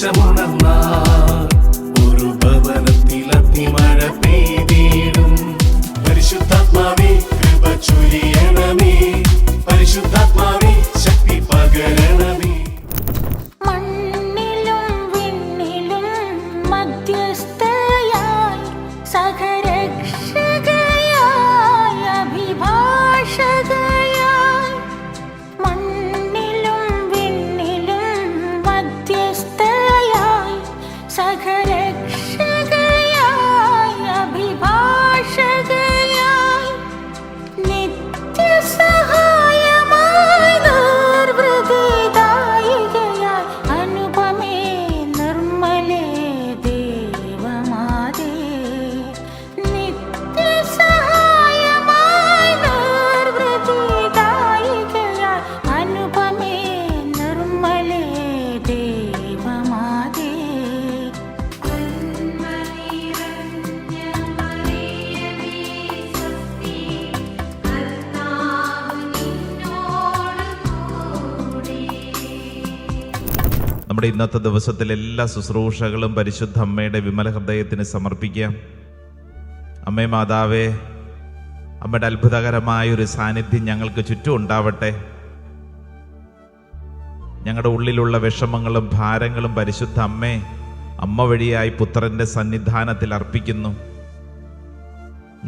ദേശമുണർന്നാൽ ഒരു ഭവനത്തിൽ അഗ്നിമഴ പെയ്തിടും. പരിശുദ്ധാത്മാവേ കൃപ ചൊരിയണമേ, പരിശുദ്ധാത്മാവേ ശക്തി പകരണമേ. മണ്ണിലും വിണ്ണിലും മധ്യസ്ഥയായി സഹരക്ഷകയായി അഭിഭാഷകയായി, മണ്ണിലും വിണ്ണിലും മധ്യസ്ഥയായി സഹരക്ഷകയായി അഭിഭാഷകയായി, നിത്യസഹായമായി നിർവൃതിദായികയായി അനുപമേ നിർമ്മലേ ദേവമാതേ, നിത്യസഹായമായി നിർവൃതിദായികയായി അനുപമേ നിർമ്മലേ ദേവമാതേ. നമ്മുടെ ഇന്നത്തെ ദിവസത്തിലെ എല്ലാ ശുശ്രൂഷകളും പരിശുദ്ധ അമ്മയുടെ വിമല ഹൃദയത്തിന് സമർപ്പിക്കാം. അമ്മേ മാതാവേ, അമ്മയുടെ അത്ഭുതകരമായ ഒരു സാന്നിധ്യം ഞങ്ങൾക്ക് ചുറ്റും ഉണ്ടാവട്ടെ. ഞങ്ങളുടെ ഉള്ളിലുള്ള വിഷമങ്ങളും ഭാരങ്ങളും പരിശുദ്ധ അമ്മ വഴിയായി പുത്രന്റെ സന്നിധാനത്തിൽ അർപ്പിക്കുന്നു.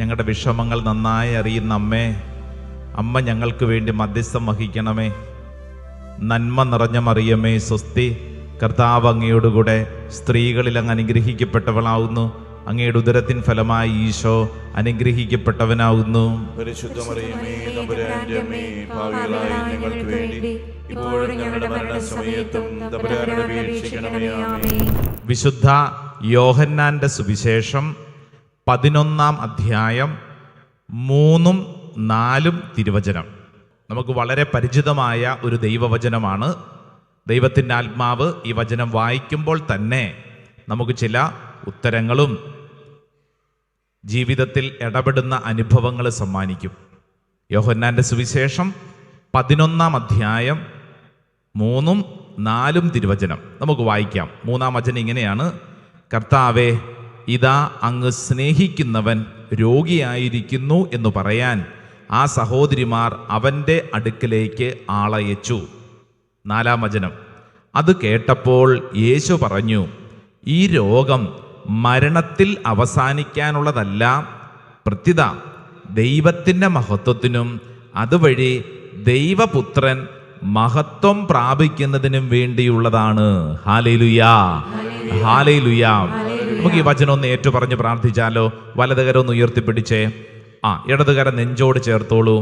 ഞങ്ങളുടെ വിഷമങ്ങൾ നന്നായി അറിയുന്ന അമ്മ ഞങ്ങൾക്ക് വേണ്ടി മധ്യസ്ഥം വഹിക്കണമേ. നന്മ നിറഞ്ഞ മറിയമേ സ്വസ്തി, കർത്താവ് അങ്ങയോടുകൂടെ സ്ത്രീകളിൽ അങ്ങ് അനുഗ്രഹിക്കപ്പെട്ടവളാവുന്നു. അങ്ങയുടെ ഉദരത്തിൻ ഫലമായി ഈശോ അനുഗ്രഹിക്കപ്പെട്ടവനാവുന്നു. പരിശുദ്ധ മറിയമേ തമ്പുരാന്റെ അമ്മേ, ഭാവികളായ ഞങ്ങൾക്ക് വേണ്ടി ഇപ്പോഴും ഞങ്ങളുടെ മരണസമയത്തും തമ്പുരാനോട് അപേക്ഷിക്കണമേ. ആമേൻ. വിശുദ്ധ യോഹന്നാന്റെ സുവിശേഷം 11-ാം അധ്യായം 3-4 തിരുവചനം നമുക്ക് വളരെ പരിചിതമായ ഒരു ദൈവവചനമാണ്. ദൈവത്തിൻ്റെ ആത്മാവ് ഈ വചനം വായിക്കുമ്പോൾ തന്നെ നമുക്ക് ചില ഉത്തരങ്ങളും ജീവിതത്തിൽ ഇടപെടുന്ന അനുഭവങ്ങൾ സമ്മാനിക്കും. യോഹന്നാന്റെ സുവിശേഷം 11-ാം അധ്യായം 3-4 തിരുവചനം നമുക്ക് വായിക്കാം. 3-ാം വചനം ഇങ്ങനെയാണ്: കർത്താവേ, ഇതാ അങ്ങ് സ്നേഹിക്കുന്നവൻ രോഗിയായിരിക്കുന്നു എന്ന് പറയാൻ ആ സഹോദരിമാർ അവൻ്റെ അടുക്കലേക്ക് ആളയച്ചു. 4-ാം വചനം: അത് കേട്ടപ്പോൾ യേശു പറഞ്ഞു, ഈ രോഗം മരണത്തിൽ അവസാനിക്കാനുള്ളതല്ല, പ്രത്യുത ദൈവത്തിൻ്റെ മഹത്വത്തിനും അതുവഴി ദൈവപുത്രൻ മഹത്വം പ്രാപിക്കുന്നതിനും വേണ്ടിയുള്ളതാണ്. ഹല്ലേലൂയാ, ഹല്ലേലൂയാ. നമുക്ക് ഈ വചനം ഒന്ന് ഏറ്റുപറഞ്ഞ് പ്രാർത്ഥിച്ചാലോ? വലതുകരം ഒന്ന് ഉയർത്തിപ്പിടിച്ചേ, ഇടതുകരം നെഞ്ചോട് ചേർത്തോളൂ.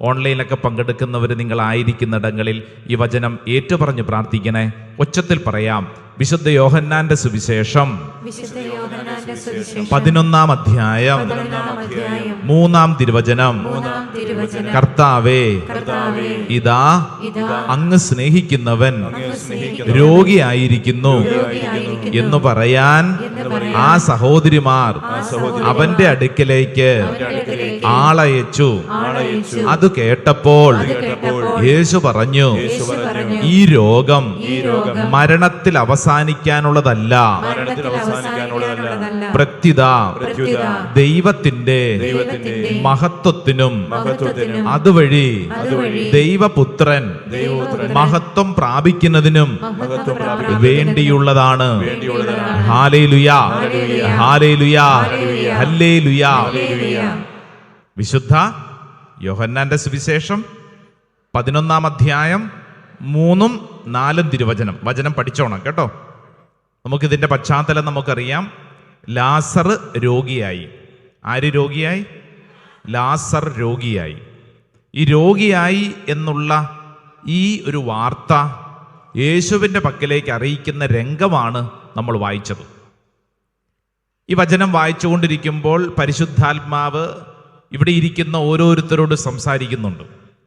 ഓൺലൈനിലൊക്കെ പങ്കെടുക്കുന്നവർ നിങ്ങളായിരിക്കുന്നിടങ്ങളിൽ ഈ വചനം ഏറ്റുപറഞ്ഞ് പ്രാർത്ഥിക്കണേ. ഒച്ചത്തിൽ പറയാം. വിശുദ്ധ യോഹന്നാന്റെ സുവിശേഷം 11-ാം അധ്യായം 3-ാം തിരുവചനം: കർത്താവേ, ഇതാ അങ്ങ് സ്നേഹിക്കുന്നവൻ രോഗിയായിരിക്കുന്നു എന്ന് പറയാൻ ആ സഹോദരിമാർ അവന്റെ അടുക്കലേക്ക് ആളയച്ചു. അത് കേട്ടപ്പോൾ യേശു പറഞ്ഞു, ഈ രോഗം മരണത്തിൽ അവസാനിക്കാനുള്ളതല്ല, പ്രത്യുത ദൈവത്തിന്റെ മഹത്വത്തിനും അതുവഴി ദൈവപുത്രൻ മഹത്വം പ്രാപിക്കുന്നതിനും വേണ്ടിയുള്ളതാണ്. ഹല്ലേലൂയാ, ഹല്ലേലൂയാ, ഹല്ലേലൂയാ. വിശുദ്ധ യോഹന്നാന്റെ സുവിശേഷം 11-ാം അധ്യായം 3-4 തിരുവചനം വചനം പഠിച്ചോണം കേട്ടോ. നമുക്കിതിൻ്റെ പശ്ചാത്തലം നമുക്കറിയാം. ലാസർ രോഗിയായി. ആര് രോഗിയായി? ലാസർ രോഗിയായി. ഈ രോഗിയായി എന്നുള്ള ഈ ഒരു വാർത്ത യേശുവിൻ്റെ പക്കലേക്ക് അറിയിക്കുന്ന രംഗമാണ് നമ്മൾ വായിച്ചത്. ഈ വചനം വായിച്ചുകൊണ്ടിരിക്കുമ്പോൾ പരിശുദ്ധാത്മാവ് ഇവിടെ ഇരിക്കുന്ന ഓരോരുത്തരോട് സംസാരിക്കുന്നുണ്ട്.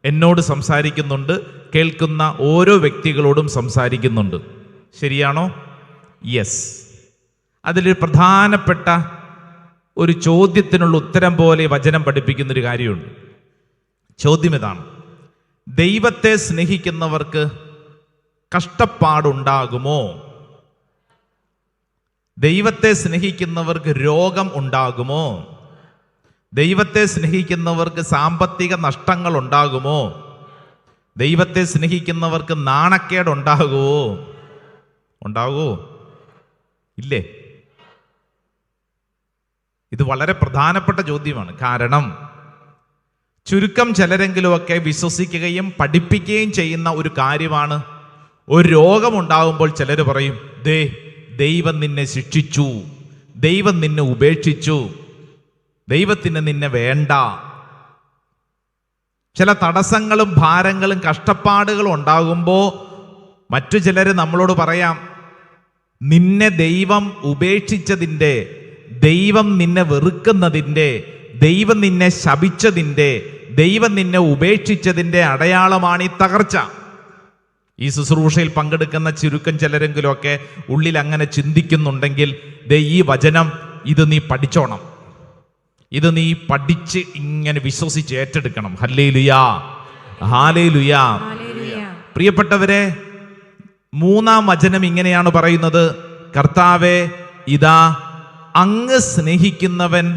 എന്നോട് സംസാരിക്കുന്നുണ്ട്, കേൾക്കുന്ന ഓരോ വ്യക്തികളോടും സംസാരിക്കുന്നുണ്ട്. ശരിയാണോ? യെസ്. അതിലൊരു പ്രധാനപ്പെട്ട ഒരു ചോദ്യത്തിനുള്ള ഉത്തരം പോലെ വചനം പഠിപ്പിക്കുന്നൊരു കാര്യമുണ്ട്. ചോദ്യം ഇതാണ്: ദൈവത്തെ സ്നേഹിക്കുന്നവർക്ക് കഷ്ടപ്പാടുണ്ടാകുമോ? ദൈവത്തെ സ്നേഹിക്കുന്നവർക്ക് രോഗം ഉണ്ടാകുമോ? ദൈവത്തെ സ്നേഹിക്കുന്നവർക്ക് സാമ്പത്തിക നഷ്ടങ്ങൾ ഉണ്ടാകുമോ? ദൈവത്തെ സ്നേഹിക്കുന്നവർക്ക് നാണക്കേട് ഉണ്ടാകുമോ? ഉണ്ടാകുമോ? ഇല്ലേ? ഇത് വളരെ പ്രധാനപ്പെട്ട ചോദ്യമാണ്. കാരണം ചുരുക്കം ചിലരെങ്കിലുമൊക്കെ വിശ്വസിക്കുകയും പഠിപ്പിക്കുകയും ചെയ്യുന്ന ഒരു കാര്യമാണ്, ഒരു രോഗമുണ്ടാകുമ്പോൾ ചിലർ പറയും, ദൈവം നിന്നെ ശിക്ഷിച്ചു, ദൈവം നിന്നെ ഉപേക്ഷിച്ചു, ദൈവത്തിന് നിന്നെ വേണ്ട. ചില തടസ്സങ്ങളും ഭാരങ്ങളും കഷ്ടപ്പാടുകളും ഉണ്ടാകുമ്പോൾ മറ്റു ചിലർ നമ്മളോട് പറയാം, നിന്നെ ദൈവം ഉപേക്ഷിച്ചതിൻ്റെ, ദൈവം നിന്നെ വെറുക്കുന്നതിൻ്റെ, ദൈവം നിന്നെ ശപിച്ചതിൻ്റെ, ദൈവം നിന്നെ ഉപേക്ഷിച്ചതിൻ്റെ അടയാളമാണ് ഈ തകർച്ച. ഈ ശുശ്രൂഷയിൽ പങ്കെടുക്കുന്ന ചുരുക്കം ചിലരെങ്കിലുമൊക്കെ ഉള്ളിൽ അങ്ങനെ ചിന്തിക്കുന്നുണ്ടെങ്കിൽ ഈ വചനം ഇത് നീ പഠിച്ചോണം, ഇത് നീ പഠിച്ച് ഇങ്ങനെ വിശ്വസിച്ച് ഏറ്റെടുക്കണം. ഹല്ലേലൂയാ, ഹല്ലേലൂയാ. പ്രിയപ്പെട്ടവരെ, 3-ാം വചനം ഇങ്ങനെയാണ് പറയുന്നത്, കർത്താവേ ഇതാ അങ്ങ് സ്നേഹിക്കുന്നവൻ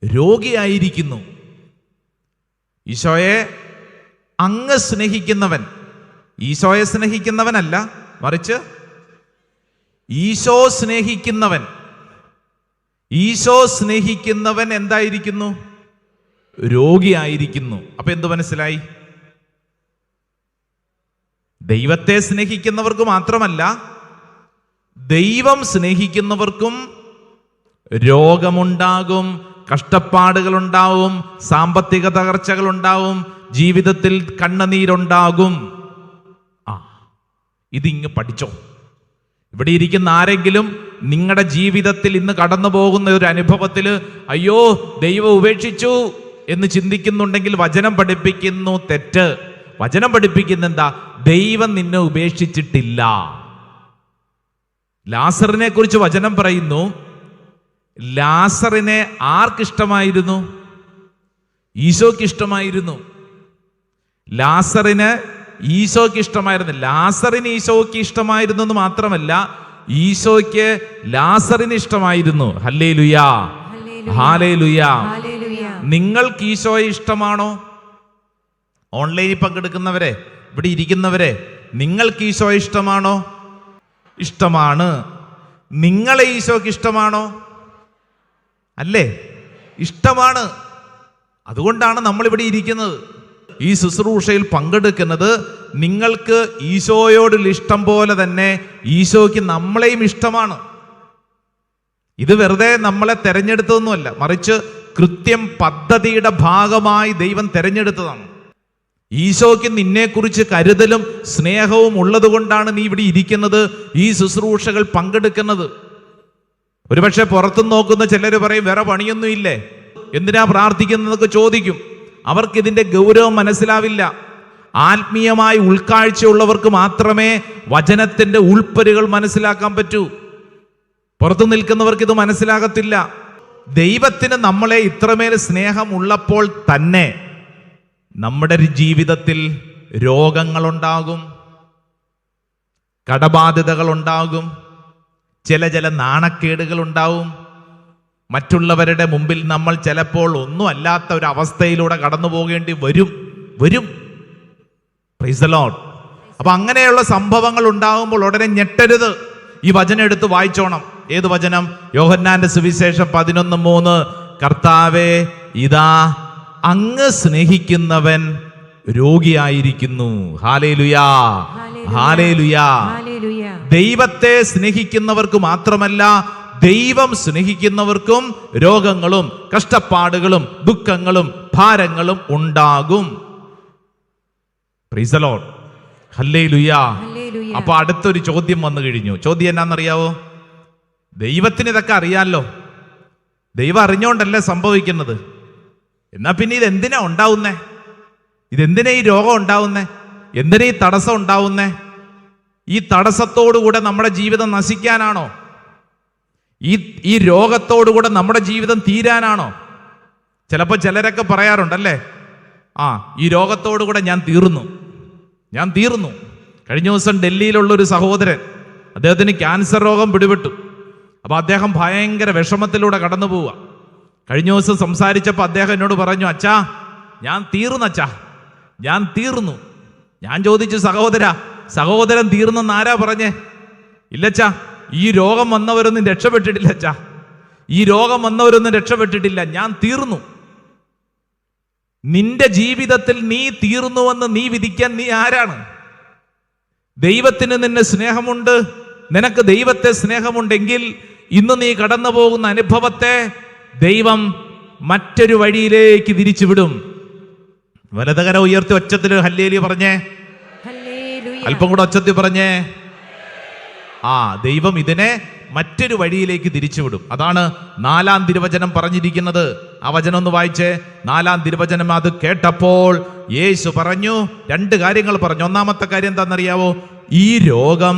രോഗിയായിരിക്കുന്നു. ഈശോയെ അങ്ങ് സ്നേഹിക്കുന്നവൻ, ഈശോയെ സ്നേഹിക്കുന്നവനല്ല, മറിച്ച് ഈശോ സ്നേഹിക്കുന്നവൻ. ഈശോ സ്നേഹിക്കുന്നവൻ എന്തായിരിക്കുന്നു? രോഗിയായിരിക്കുന്നു. അപ്പൊ എന്ത് മനസ്സിലായി? ദൈവത്തെ സ്നേഹിക്കുന്നവർക്ക് മാത്രമല്ല, ദൈവം സ്നേഹിക്കുന്നവർക്കും രോഗമുണ്ടാകും, കഷ്ടപ്പാടുകളുണ്ടാവും, സാമ്പത്തിക തകർച്ചകളുണ്ടാവും, ജീവിതത്തിൽ കണ്ണുനീരുണ്ടാകും. ഇതിങ്ങ് പഠിച്ചോ. ഇവിടെ ഇരിക്കുന്ന ആരെങ്കിലും നിങ്ങളുടെ ജീവിതത്തിൽ ഇന്ന് കടന്നു പോകുന്ന ഒരു അനുഭവത്തിൽ അയ്യോ ദൈവം ഉപേക്ഷിച്ചു എന്ന് ചിന്തിക്കുന്നുണ്ടെങ്കിൽ വചനം പഠിപ്പിക്കുന്നു തെറ്റ്. വചനം പഠിപ്പിക്കുന്ന എന്താ? ദൈവം നിന്നെ ഉപേക്ഷിച്ചിട്ടില്ല. ലാസറിനെ കുറിച്ച് വചനം പറയുന്നു, ലാസറിനെ ആർക്കിഷ്ടമായിരുന്നു? ഈശോയ്ക്ക് ഇഷ്ടമായിരുന്നു. ലാസറിന് ഈശോയ്ക്ക് ഇഷ്ടമായിരുന്നു. ലാസറിന് ഈശോയ്ക്ക് ഇഷ്ടമായിരുന്നു എന്ന് മാത്രമല്ല, ഈശോയ്ക്ക് ലാസറിന് ഇഷ്ടമായിരുന്നു. ഹല്ലേലൂയാ, ഹല്ലേലൂയാ. നിങ്ങൾക്ക് ഈശോയെ ഇഷ്ടമാണോ? ഓൺലൈനിൽ പങ്കെടുക്കുന്നവരെ, ഇവിടെ ഇരിക്കുന്നവരെ, നിങ്ങൾക്ക് ഈശോയെ ഇഷ്ടമാണോ? ഇഷ്ടമാണ്. നിങ്ങളെ ഈശോയ്ക്ക് ഇഷ്ടമാണോ? അല്ലേ? ഇഷ്ടമാണ്. അതുകൊണ്ടാണ് നമ്മളിവിടെ ഇരിക്കുന്നത്, ഈ ശുശ്രൂഷയിൽ പങ്കെടുക്കുന്നത്. നിങ്ങൾക്ക് ഈശോയോടുള്ള ഇഷ്ടം പോലെ തന്നെ ഈശോയ്ക്ക് നമ്മളെയും ഇഷ്ടമാണ്. ഇത് വെറുതെ നമ്മളെ തെരഞ്ഞെടുത്തതൊന്നുമല്ല, മറിച്ച് കൃത്യം പദ്ധതിയുടെ ഭാഗമായി ദൈവം തെരഞ്ഞെടുത്തതാണ്. ഈശോയ്ക്ക് നിന്നെക്കുറിച്ച് കരുതലും സ്നേഹവും ഉള്ളത് കൊണ്ടാണ് നീ ഇവിടെ ഇരിക്കുന്നത്, ഈ ശുശ്രൂഷകൾ പങ്കെടുക്കുന്നത്. ഒരുപക്ഷെ പുറത്തുനിന്ന് നോക്കുന്ന ചിലർ പറയും, വേറെ പണിയൊന്നും ഇല്ലേ, എന്തിനാ പ്രാർത്ഥിക്കുന്നതൊക്കെ ചോദിക്കും. അവർക്കിതിൻ്റെ ഗൗരവം മനസ്സിലാവില്ല. ആത്മീയമായ ഉൾക്കാഴ്ചയുള്ളവർക്ക് മാത്രമേ വചനത്തിൻ്റെ ഉൾപ്പരുകൾ മനസ്സിലാക്കാൻ പറ്റൂ. പുറത്തു നിൽക്കുന്നവർക്ക് ഇത് മനസ്സിലാകത്തില്ല. ദൈവത്തിന് നമ്മളെ ഇത്രമേൽ സ്നേഹമുള്ളപ്പോൾ തന്നെ നമ്മുടെ ജീവിതത്തിൽ രോഗങ്ങളുണ്ടാകും, കടബാധ്യതകളുണ്ടാകും, ചില നാണക്കേടുകൾ ഉണ്ടാവും. മറ്റുള്ളവരുടെ മുമ്പിൽ നമ്മൾ ചിലപ്പോൾ ഒന്നും അല്ലാത്ത ഒരു അവസ്ഥയിലൂടെ കടന്നു പോകേണ്ടി വരും. Price the Lord. അപ്പൊ അങ്ങനെയുള്ള സംഭവങ്ങൾ ഉണ്ടാകുമ്പോൾ ഉടനെ ഞെട്ടരുത്. ഈ വചനം എടുത്ത് വായിച്ചോണം. ഏത് വചനം? യോഹന്നാന്റെ സുവിശേഷം 11:3. കർത്താവേ ഇതാ അങ്ങ് സ്നേഹിക്കുന്നവൻ രോഗിയായിരിക്കുന്നു. ഹല്ലേലൂയാ, ഹല്ലേലൂയാ. ദൈവത്തെ സ്നേഹിക്കുന്നവർക്ക് മാത്രമല്ല, ദൈവം സ്നേഹിക്കുന്നവർക്കും രോഗങ്ങളും കഷ്ടപ്പാടുകളും ദുഃഖങ്ങളും ഭാരങ്ങളും ഉണ്ടാകും. പ്രൈസ് ദി ലോർഡ്, ഹല്ലേലൂയാ. അപ്പൊ അടുത്തൊരു ചോദ്യം വന്നു കഴിഞ്ഞു. ചോദ്യം എന്നാന്നറിയാവോ? ദൈവത്തിന് ഇതൊക്കെ അറിയാലോ, ദൈവം അറിഞ്ഞോണ്ടല്ലേ സംഭവിക്കുന്നത്. എന്നാ പിന്നെ ഇതെന്തിനാ ഉണ്ടാവുന്നേ? ഇതെന്തിനാ ഈ രോഗം ഉണ്ടാവുന്നേ? എന്തിനാ ഈ തടസ്സം ഉണ്ടാവുന്നേ? ഈ തടസ്സത്തോടുകൂടെ നമ്മുടെ ജീവിതം നശിക്കാനാണോ? ഈ രോഗത്തോടുകൂടെ നമ്മുടെ ജീവിതം തീരാനാണോ? ചിലപ്പോൾ ചിലരൊക്കെ പറയാറുണ്ടല്ലേ, ഈ രോഗത്തോടുകൂടെ ഞാൻ തീർന്നു. കഴിഞ്ഞ ദിവസം ഡൽഹിയിലുള്ള ഒരു സഹോദരൻ, അദ്ദേഹത്തിന് ക്യാൻസർ രോഗം പിടിപെട്ടു. അപ്പൊ അദ്ദേഹം ഭയങ്കര വിഷമത്തിലൂടെ കടന്നു പോവുക. കഴിഞ്ഞ ദിവസം സംസാരിച്ചപ്പോൾ അദ്ദേഹം എന്നോട് പറഞ്ഞു, അച്ഛാ ഞാൻ തീർന്നു അച്ഛാ, ഞാൻ തീർന്നു. ഞാൻ ചോദിച്ചു, സഹോദരൻ തീർന്നെന്ന് ആരാ പറഞ്ഞേ? ഇല്ലച്ചാ, ഈ രോഗം വന്നവരൊന്നും രക്ഷപ്പെട്ടിട്ടില്ല അച്ഛാ, ഈ രോഗം വന്നവരൊന്നും രക്ഷപ്പെട്ടിട്ടില്ല, ഞാൻ തീർന്നു. നിന്റെ ജീവിതത്തിൽ നീ തീർന്നുവെന്ന് നീ വിധിക്കാൻ നീ ആരാണ്? ദൈവത്തിന് നിന്നെ സ്നേഹമുണ്ട്. നിനക്ക് ദൈവത്തെ സ്നേഹമുണ്ടെങ്കിൽ ഇന്ന് നീ കടന്നു പോകുന്ന അനുഭവത്തെ ദൈവം മറ്റൊരു വഴിയിലേക്ക് തിരിച്ചുവിടും. വലതുകര ഉയർത്തി ഒച്ചത്തിൽ ഹല്ലേലൂയ പറഞ്ഞേ, അല്പം കൂടെ ഒച്ചത്തിൽ പറഞ്ഞേ. ദൈവം ഇതിനെ മറ്റൊരു വഴിയിലേക്ക് തിരിച്ചുവിടും. അതാണ് 4-ാം തിരുവചനം പറഞ്ഞിരിക്കുന്നത്. ആ വചനം ഒന്ന് വായിച്ചേ. 4-ാം തിരുവചനം. അത് കേട്ടപ്പോൾ യേശു പറഞ്ഞു, 2 കാര്യങ്ങൾ പറഞ്ഞു. ഒന്നാമത്തെ കാര്യം എന്താണെന്നറിയാവോ? ഈ രോഗം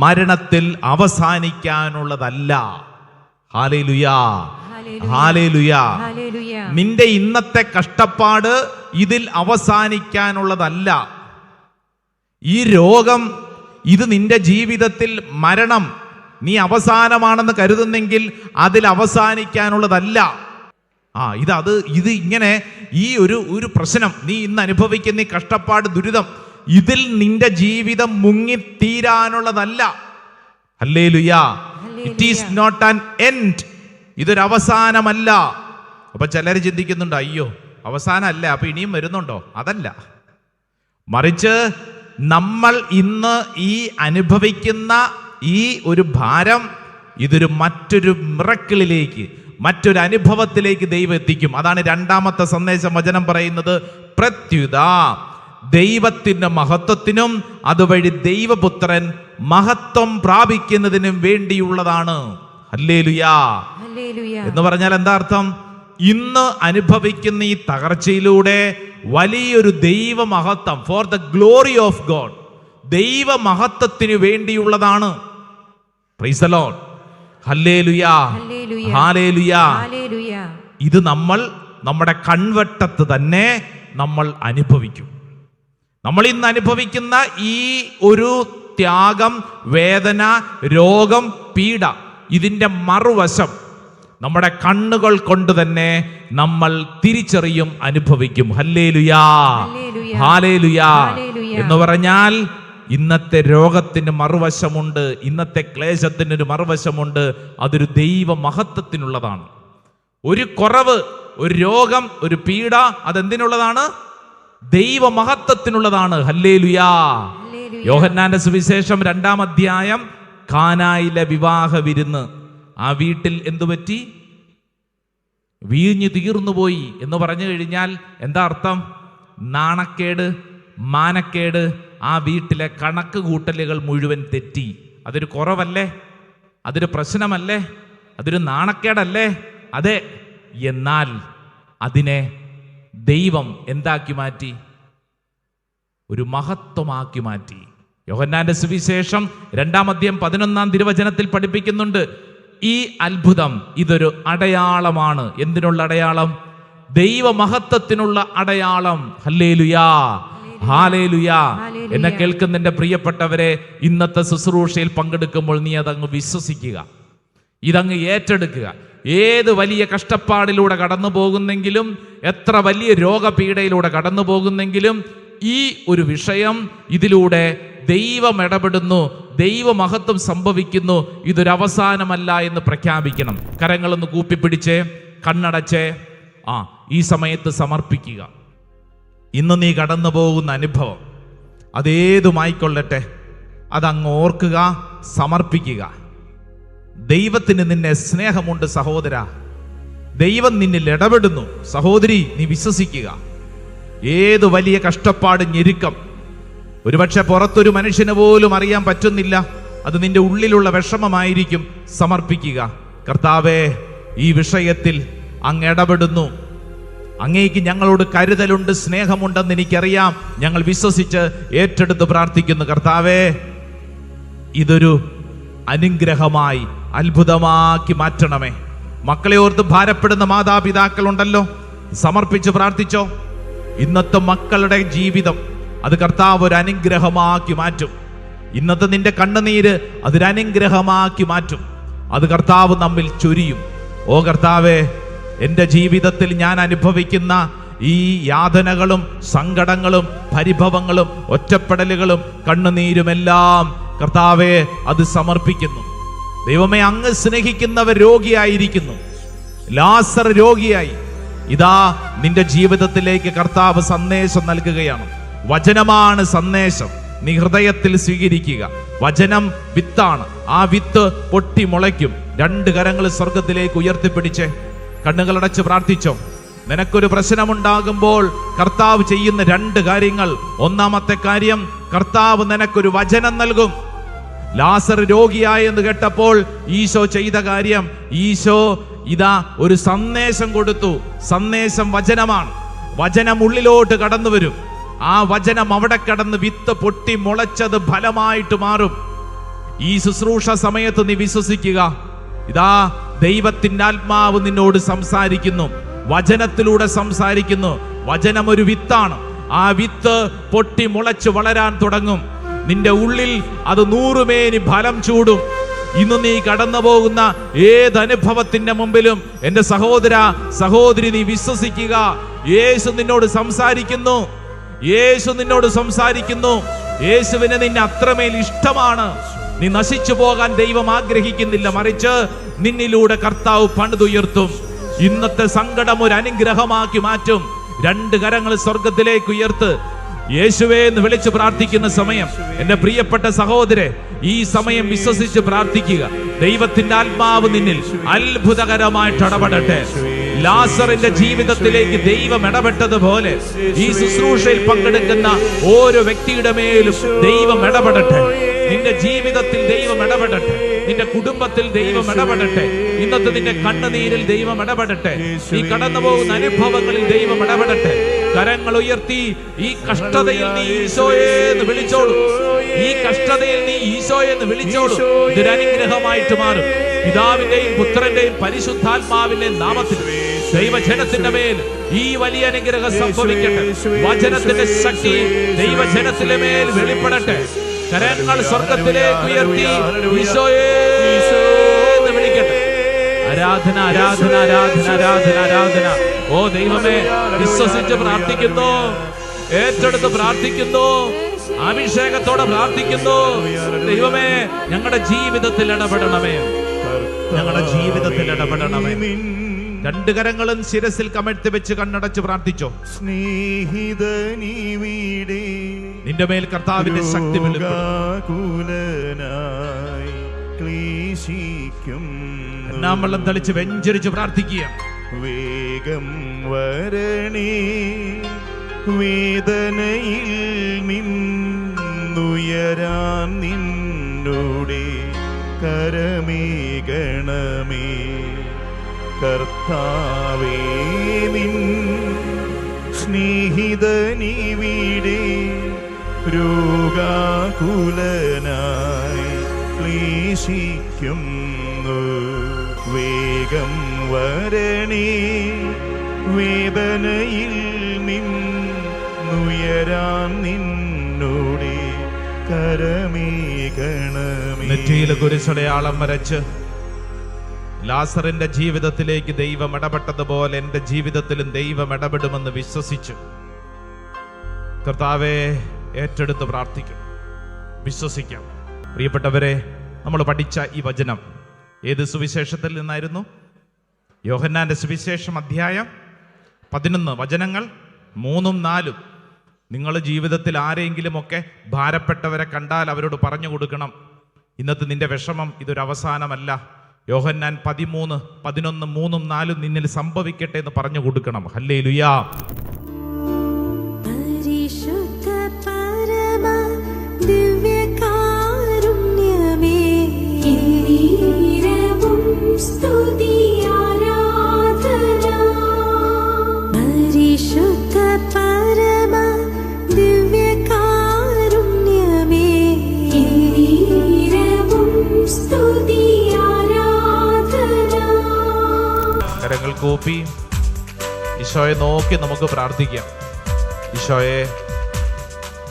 മരണത്തിൽ അവസാനിക്കാനുള്ളതല്ല. ഹല്ലേലൂയാ, ഹല്ലേലൂയാ. നിന്റെ ഇന്നത്തെ കഷ്ടപ്പാട് ഇതിൽ അവസാനിക്കാനുള്ളതല്ല. ഈ രോഗം, ഇത് നിന്റെ ജീവിതത്തിൽ മരണം നീ അവസാനമാണെന്ന് കരുതുന്നെങ്കിൽ അതിൽ അവസാനിക്കാനുള്ളതല്ല. ഇത് ഇങ്ങനെ ഈ ഒരു പ്രശ്നം, നീ ഇന്ന് അനുഭവിക്കുന്ന ഈ കഷ്ടപ്പാട്, ദുരിതം, ഇതിൽ നിന്റെ ജീവിതം മുങ്ങിത്തീരാനുള്ളതല്ല. Hallelujah. It is not an end. ഇതൊരു അവസാനമല്ല. അപ്പൊ ചിലർ ചിന്തിക്കുന്നുണ്ട്, അയ്യോ അവസാനമല്ല, അപ്പൊ ഇനിയും വരുന്നുണ്ടോ? അതല്ല, മറിച്ച് നമ്മൾ ഇന്ന് ഈ അനുഭവിക്കുന്ന ഈ ഒരു ഭാരം, ഇതൊരു മറ്റൊരു മിറക്കിളിലേക്ക്, മറ്റൊരു അനുഭവത്തിലേക്ക് ദൈവം എത്തിക്കും. അതാണ് 2-ാമത്തെ സന്ദേശം വചനം പറയുന്നത്. പ്രത്യുത ദൈവത്തിന്റെ മഹത്വത്തിനും അതുവഴി ദൈവപുത്രൻ മഹത്വം പ്രാപിക്കുന്നതിനും വേണ്ടിയുള്ളതാണ്. ഹല്ലേലൂയാ. എന്ന് പറഞ്ഞാൽ എന്താ അർത്ഥം? ഇന്ന് അനുഭവിക്കുന്ന ഈ തകർച്ചയിലൂടെ വലിയൊരു ദൈവ മഹത്വം, for the glory of God, ദൈവ മഹത്വത്തിന് വേണ്ടിയുള്ളതാണ്. Praise the Lord. Hallelujah, hallelujah. ഇത് നമ്മൾ നമ്മുടെ കൺവെട്ടത്ത് തന്നെ നമ്മൾ അനുഭവിക്കും. നമ്മൾ ഇന്ന് അനുഭവിക്കുന്ന ഈ ഒരു ത്യാഗം, വേദന, രോഗം, പീഡ, ഇതിന്റെ മറുവശം നമ്മുടെ കണ്ണുകൾ കൊണ്ട് തന്നെ നമ്മൾ തിരിച്ചറിയും, അനുഭവിക്കും. ഹല്ലേലൂയാ, ഹല്ലേലൂയാ. എന്ന് പറഞ്ഞാൽ ഇന്നത്തെ രോഗത്തിന് മറുവശമുണ്ട്, ഇന്നത്തെ ക്ലേശത്തിന് ഒരു മറുവശമുണ്ട്. അതൊരു ദൈവ മഹത്വത്തിനുള്ളതാണ്. ഒരു കുറവ്, ഒരു രോഗം, ഒരു പീഡ, അതെന്തിനുള്ളതാണ്? ദൈവ മഹത്വത്തിനുള്ളതാണ്. ഹല്ലേലൂയാ. യോഹന്നാന്റെ സുവിശേഷം 2-ാം അധ്യായം, കാനായിലെ വിവാഹ വിരുന്ന്. ആ വീട്ടിൽ എന്തുപറ്റി? വീഞ്ഞു തീർന്നുപോയി എന്ന് പറഞ്ഞു കഴിഞ്ഞാൽ എന്താ അർത്ഥം? നാണക്കേട്, മാനക്കേട്, ആ വീട്ടിലെ കണക്ക് കൂട്ടലുകൾ മുഴുവൻ തെറ്റി. അതൊരു കുറവല്ലേ? അതൊരു പ്രശ്നമല്ലേ? അതൊരു നാണക്കേടല്ലേ? അതെ. എന്നാൽ അതിനെ ദൈവം എന്താക്കി മാറ്റി? ഒരു മഹത്വമാക്കി മാറ്റി. യോഹന്നാന്റെ സുവിശേഷം 2-ാം അധ്യായം 11-ാം തിരുവചനത്തിൽ പഠിപ്പിക്കുന്നുണ്ട്, ഈ അത്ഭുതം ഇതൊരു അടയാളമാണ്. എന്തിനുള്ള അടയാളം? ദൈവ മഹത്വത്തിനുള്ള അടയാളം. ഹല്ലേലൂയാ, ഹല്ലേലൂയാ. എന്നെ കേൾക്കുന്ന എൻ്റെ പ്രിയപ്പെട്ടവരെ, ഇന്നത്തെ ശുശ്രൂഷയിൽ പങ്കെടുക്കുമ്പോൾ നീ അതങ്ങ് വിശ്വസിക്കുക, ഇതങ്ങ് ഏറ്റെടുക്കുക. ഏത് വലിയ കഷ്ടപ്പാടിലൂടെ കടന്നു പോകുന്നെങ്കിലും, എത്ര വലിയ രോഗപീഠയിലൂടെ കടന്നു പോകുന്നെങ്കിലും, ഈ ഒരു വിഷയം, ഇതിലൂടെ ദൈവം ഇടപെടുന്നു, ദൈവമഹത്വം സംഭവിക്കുന്നു. ഇതൊരു അവസാനമല്ല എന്ന് പ്രഖ്യാപിക്കണം. കരങ്ങളൊന്ന് കൂപ്പിപ്പിടിച്ചേ, കണ്ണടച്ചേ. ഈ സമയത്ത് സമർപ്പിക്കുക. ഇന്ന് നീ കടന്നു പോകുന്ന അനുഭവം അതേതുമായിക്കൊള്ളട്ടെ, അതങ്ങ് ഓർക്കുക, സമർപ്പിക്കുക. ദൈവത്തിന് നിന്നെ സ്നേഹമുണ്ട് സഹോദര. ദൈവം നിന്നിൽ ഇടപെടുന്നു സഹോദരി, നീ വിശ്വസിക്കുക. ഏത് വലിയ കഷ്ടപ്പാട്, ഞെരുക്കം, ഒരുപക്ഷെ പുറത്തൊരു മനുഷ്യന് പോലും അറിയാൻ പറ്റുന്നില്ല, അത് നിന്റെ ഉള്ളിലുള്ള വിഷമമായിരിക്കും. സമർപ്പിക്കുക. കർത്താവേ, ഈ വിഷയത്തിൽ അങ്ങ് ഇടപെടുന്നു, അങ്ങേക്ക് ഞങ്ങളോട് കരുതലുണ്ട്, സ്നേഹമുണ്ടെന്ന് എനിക്കറിയാം. ഞങ്ങൾ വിശ്വസിച്ച് ഏറ്റെടുത്ത് പ്രാർത്ഥിക്കുന്നു. കർത്താവേ, ഇതൊരു അനുഗ്രഹമായി, അത്ഭുതമാക്കി മാറ്റണമേ. മക്കളെ ഓർത്ത് ഭാരപ്പെടുന്ന മാതാപിതാക്കളുണ്ടല്ലോ, സമർപ്പിച്ച് പ്രാർത്ഥിച്ചോ. ഇന്നത്തെ മക്കളുടെ ജീവിതം അത് കർത്താവ് ഒരു അനുഗ്രഹമാക്കി മാറ്റും. ഇന്നത്തെ നിന്റെ കണ്ണുനീര് അതൊരു അനുഗ്രഹമാക്കി മാറ്റും. അത് കർത്താവ് നമ്മിൽ ചൊരിയും. ഓ കർത്താവേ, എൻ്റെ ജീവിതത്തിൽ ഞാൻ അനുഭവിക്കുന്ന ഈ യാതനകളും സങ്കടങ്ങളും പരിഭവങ്ങളും ഒറ്റപ്പെടലുകളും കണ്ണുനീരുമെല്ലാം കർത്താവേ അത് സമർപ്പിക്കുന്നു. ദൈവമേ, അങ്ങ് സ്നേഹിക്കുന്നവർ രോഗിയായിരിക്കുന്നു. ലാസർ രോഗിയായി. ഇതാ നിന്റെ ജീവിതത്തിലേക്ക് കർത്താവ് സന്ദേശം നൽകുകയാണ്. വചനമാണ് സന്ദേശം. നീ ഹൃദയത്തിൽ സ്വീകരിക്കുക. വചനം വിത്താണ്. ആ വിത്ത് പൊട്ടി മുളയ്ക്കും. 2 കരങ്ങൾ സ്വർഗത്തിലേക്ക് ഉയർത്തിപ്പിടിച്ച് കണ്ണുകളടച്ച് പ്രാർത്ഥിച്ചോ. നിനക്കൊരു പ്രശ്നമുണ്ടാകുമ്പോൾ കർത്താവ് ചെയ്യുന്ന 2 കാര്യങ്ങൾ. ഒന്നാമത്തെ കാര്യം, കർത്താവ് നിനക്കൊരു വചനം നൽകും. ലാസർ രോഗിയായെന്ന് കേട്ടപ്പോൾ ഈശോ ചെയ്ത കാര്യം, ഈശോ ഇതാ ഒരു സന്ദേശം കൊടുത്തു. സന്ദേശം വചനമാണ്. വചനം ഉള്ളിലോട്ട് കടന്നു വരും. ആ വചനം അവിടെ കടന്ന് വിത്ത് പൊട്ടി മുളച്ചത് ഫലമായിട്ട് മാറും. ഈ ശുശ്രൂഷ സമയത്ത് നീ വിശ്വസിക്കുക. ഇതാ ദൈവത്തിന്റെ ആത്മാവ് നിന്നോട് സംസാരിക്കുന്നു. വചനത്തിലൂടെ സംസാരിക്കുന്നു. വചനം ഒരു വിത്താണ്. ആ വിത്ത് പൊട്ടി മുളച്ച് വളരാൻ തുടങ്ങും. നിന്റെ ഉള്ളിൽ അത് 100 മേനി ഫലം ചൂടും. ഇന്ന് നീ കടന്നു പോകുന്ന ഏതനുഭവത്തിന്റെ മുമ്പിലും എൻ്റെ സഹോദര സഹോദരി, നീ വിശ്വസിക്കുക. യേശു നിന്നോട് സംസാരിക്കുന്നു. യേശു നിന്നോട് സംസാരിക്കുന്നു. യേശുവിന് നിന്നെ അത്രമേൽ ഇഷ്ടമാണ്. നീ നശിച്ചു പോകാൻ ദൈവം ആഗ്രഹിക്കുന്നില്ല. മറിച്ച് നിന്നിലൂടെ കർത്താവ് പണിതുയർത്തും. ഇന്നത്തെ സങ്കടം ഒരു അനുഗ്രഹമാക്കി മാറ്റും. 2 കരങ്ങൾ സ്വർഗത്തിലേക്ക് ഉയർത്ത് യേശുവേ എന്ന് വിളിച്ച് പ്രാർത്ഥിക്കുന്ന സമയം, എന്റെ പ്രിയപ്പെട്ട സഹോദരെ, ഈ സമയം വിശ്വസിച്ച് പ്രാർത്ഥിക്കുക. ദൈവത്തിന്റെ ആത്മാവ് നിന്നിൽ അത്ഭുതകരമായിട്ട് ഇടപെടട്ടെ. ലാസറിന്റെ ജീവിതത്തിലേക്ക് ദൈവം ഇടപെട്ടതുപോലെ ഈ ശുശ്രൂഷയിൽ പങ്കെടുക്കുന്ന ഓരോ വ്യക്തിയുടെ മേലും ദൈവം ഇടപെടട്ടെ. നിന്റെ ജീവിതത്തിൽ ദൈവം ഇടപെടട്ടെ. നിന്റെ കുടുംബത്തിൽ ദൈവം ഇടപെടട്ടെ. ഇന്നത്തെ നിന്റെ കണ്ണുനീരിൽ ദൈവം ഇടപെടട്ടെ. നീ കടന്നു പോകുന്ന അനുഭവങ്ങളിൽ ദൈവം ഇടപെടട്ടെ. കരങ്ങൾ ഉയർത്തി ഈ കഷ്ടതയിൽ നീ ഈശോയെ എന്ന് വിളിച്ചോളൂ. ഈ കഷ്ടതയിൽ നീ ഈശോയെ എന്ന് വിളിച്ചോളൂ. ഇതൊരു അനുഗ്രഹമായിട്ട് മാറും. പിതാവിന്റെയും പുത്രന്റെയും പരിശുദ്ധാത്മാവിന്റെയും നാമത്തിൽ ദൈവജനത്തിന്റെ മേൽ ഈ വലിയ അനുഗ്രഹം സംഭവിക്കട്ടെ. വചനത്തിന്റെ ശക്തി ദൈവജനത്തിന്റെ മേൽ വെളിപ്പെടട്ടെ. കരങ്ങൾ സ്വർഗത്തിലേക്ക് ഉയർത്തി ഈശോയെ എന്ന് വിളിക്കട്ടെ. ആരാധന, ആരാധന, ആരാധന, ആരാധന, ആരാധന. ഓ ദൈവമേ, വിശ്വസിച്ച് പ്രാർത്ഥിക്കുന്നു. ഏറ്റെടുത്ത് പ്രാർത്ഥിക്കുന്നു. അഭിഷേകത്തോടെ പ്രാർത്ഥിക്കുന്നു. ദൈവമേ, ഞങ്ങളുടെ ജീവിതത്തിൽ ഇടപെടണമേ. ഞങ്ങളുടെ ജീവിതത്തിൽ ഇടപെടണമേ. 2 കരങ്ങളും ശിരസിൽ കമഴ്ത്തി വെച്ച് കണ്ണടച്ച് പ്രാർത്ഥിച്ചോ. സ്നേഹിതനീവിടെ നിന്റെ മേൽ കർത്താവിന്റെ ശക്തി വെള്ളം തളിച്ച് വെഞ്ചരിച്ച് പ്രാർത്ഥിക്കുക. വേഗം വരണേ, വേദനയിൽ നിന്നുയരാൻ നിന്നോടെ കരമേകണമേ. കർത്താവേ, നിൻ സ്നേഹിതനീവിടെ രോഗാകുലനായി ക്ലേശിക്കുന്നു. വേഗം വരണേ, വേദനയിൽ നിന്നുയരാൻ നിന്നോടെ കരമേകണമേ. നെറ്റിയിൽ കുരിശടയാളം വരച്ച് ലാസറിന്റെ ജീവിതത്തിലേക്ക് ദൈവം ഇടപെട്ടതുപോലെ എൻ്റെ ജീവിതത്തിലും ദൈവം ഇടപെടുമെന്ന് വിശ്വസിച്ചു കർത്താവെ ഏറ്റെടുത്ത് പ്രാർത്ഥിക്കും. വിശ്വസിക്കാം. പ്രിയപ്പെട്ടവരെ, നമ്മൾ പഠിച്ച ഈ വചനം ഏത് സുവിശേഷത്തിൽ നിന്നായിരുന്നു? യോഹന്നാന്റെ സുവിശേഷം അധ്യായം 11, വചനങ്ങൾ 3ഉം 4ഉം. നിങ്ങൾ ജീവിതത്തിൽ ആരെങ്കിലുമൊക്കെ ഭാരപ്പെട്ടവരെ കണ്ടാൽ അവരോട് പറഞ്ഞു കൊടുക്കണം, ഇന്നത്തെ നിന്റെ വിഷമം ഇതൊരു അവസാനമല്ല. യോഹന്നാൻ 13, 11, 3ഉം 4ഉം നിന്നിൽ സംഭവിക്കട്ടെ എന്ന് പറഞ്ഞു കൊടുക്കണം. ഹല്ലേലൂയാ. പരിശുദ്ധ പരമ ദിവ്യകാരുണ്യമേ, എന്നേരവും സ്തുതി ആരാധന. പരിശുദ്ധ പരമ ദിവ്യകാരുണ്യമേ, എന്നേരവും സ്തുതി ആരാധന. കരങ്ങൾ കൂപ്പി ഈശോയെ നോക്കി നമുക്ക് പ്രാർത്ഥിക്കാം. ഈശോയെ,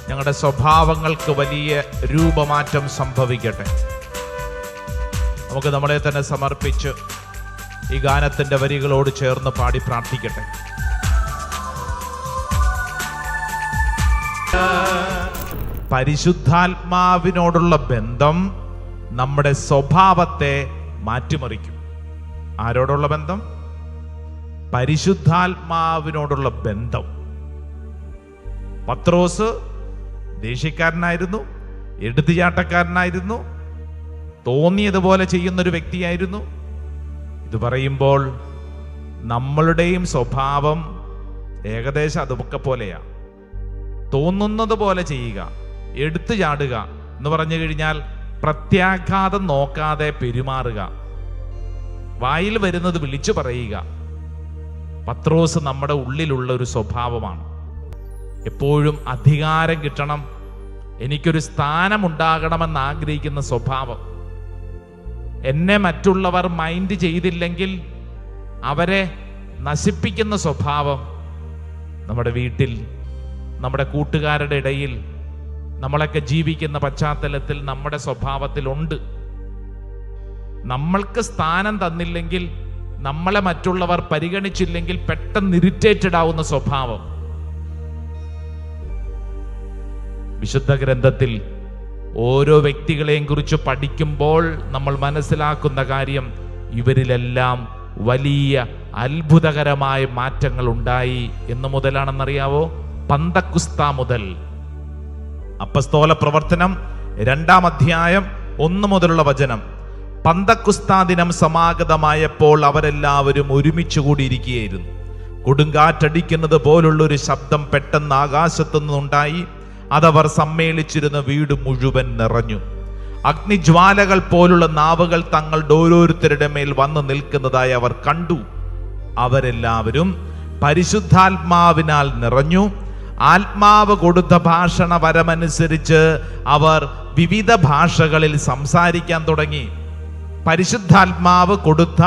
ഞങ്ങളുടെ സ്വഭാവങ്ങൾക്ക് വലിയ രൂപമാറ്റം സംഭവിക്കട്ടെ. നമുക്ക് നമ്മളെ തന്നെ സമർപ്പിച്ച് ഈ ഗാനത്തിന്റെ വരികളോട് ചേർന്ന് പാടി പ്രാർത്ഥിക്കട്ടെ. പരിശുദ്ധാത്മാവിനോടുള്ള ബന്ധം നമ്മുടെ സ്വഭാവത്തെ മാറ്റിമറിക്കും. ആരോടുള്ള ബന്ധം? പരിശുദ്ധാത്മാവിനോടുള്ള ബന്ധം. പത്രോസ് ദേഷ്യക്കാരനായിരുന്നു, എടുത്തുചാട്ടക്കാരനായിരുന്നു, തോന്നിയതുപോലെ ചെയ്യുന്നൊരു വ്യക്തിയായിരുന്നു. ഇത് പറയുമ്പോൾ നമ്മളുടെയും സ്വഭാവം ഏകദേശം അതൊക്കെ പോലെയാ. തോന്നുന്നത് പോലെ ചെയ്യുക, എടുത്തു ചാടുക എന്ന് പറഞ്ഞു കഴിഞ്ഞാൽ പ്രത്യാഘാതം നോക്കാതെ പെരുമാറുക, വായിൽ വരുന്നത് വിളിച്ചു പറയുക. പത്രോസ് നമ്മുടെ ഉള്ളിലുള്ള ഒരു സ്വഭാവമാണ്. എപ്പോഴും അധികാരം കിട്ടണം, എനിക്കൊരു സ്ഥാനമുണ്ടാകണമെന്ന് ആഗ്രഹിക്കുന്ന സ്വഭാവം. എന്നെ മറ്റുള്ളവർ മൈൻഡ് ചെയ്തില്ലെങ്കിൽ അവരെ നശിപ്പിക്കുന്ന സ്വഭാവം നമ്മുടെ വീട്ടിൽ, നമ്മുടെ കൂട്ടുകാരുടെ ഇടയിൽ, നമ്മളൊക്കെ ജീവിക്കുന്ന പശ്ചാത്തലത്തിൽ നമ്മുടെ സ്വഭാവത്തിലുണ്ട്. നമ്മൾക്ക് സ്ഥാനം തന്നില്ലെങ്കിൽ, നമ്മളെ മറ്റുള്ളവർ പരിഗണിച്ചില്ലെങ്കിൽ പെട്ടെന്ന് ഇറിറ്റേറ്റഡ് ആവുന്ന സ്വഭാവം. വിശുദ്ധ ഗ്രന്ഥത്തിൽ ഓരോ വ്യക്തികളെയും കുറിച്ച് പഠിക്കുമ്പോൾ നമ്മൾ മനസ്സിലാക്കുന്ന കാര്യം, ഇവരിലെല്ലാം വലിയ അത്ഭുതകരമായ മാറ്റങ്ങൾ ഉണ്ടായി. എന്ന് മുതലാണെന്നറിയാവോ? പന്തക്കുസ്ത മുതൽ. അപ്പസ്തോല പ്രവർത്തനം 2-ാം അധ്യായം 1 മുതലുള്ള വചനം. പന്തക്കുസ്ത ദിനം സമാഗതമായപ്പോൾ അവരെല്ലാവരും ഒരുമിച്ച് കൂടിയിരിക്കുകയായിരുന്നു. കൊടുങ്കാറ്റടിക്കുന്നത് പോലുള്ളൊരു ശബ്ദം പെട്ടെന്ന് ആകാശത്തു നിന്നുണ്ടായി. അതവർ സമ്മേളിച്ചിരുന്ന വീട് മുഴുവൻ നിറഞ്ഞു. അഗ്നിജ്വാലകൾ പോലുള്ള നാവുകൾ തങ്ങളുടെ ഓരോരുത്തരുടെ മേൽ വന്നു നിൽക്കുന്നതായി അവർ കണ്ടു. അവരെല്ലാവരും പരിശുദ്ധാത്മാവിനാൽ നിറഞ്ഞു. ആത്മാവ് കൊടുത്ത ഭാഷണ വരമനുസരിച്ച് അവർ വിവിധ ഭാഷകളിൽ സംസാരിക്കാൻ തുടങ്ങി. പരിശുദ്ധാത്മാവ് കൊടുത്ത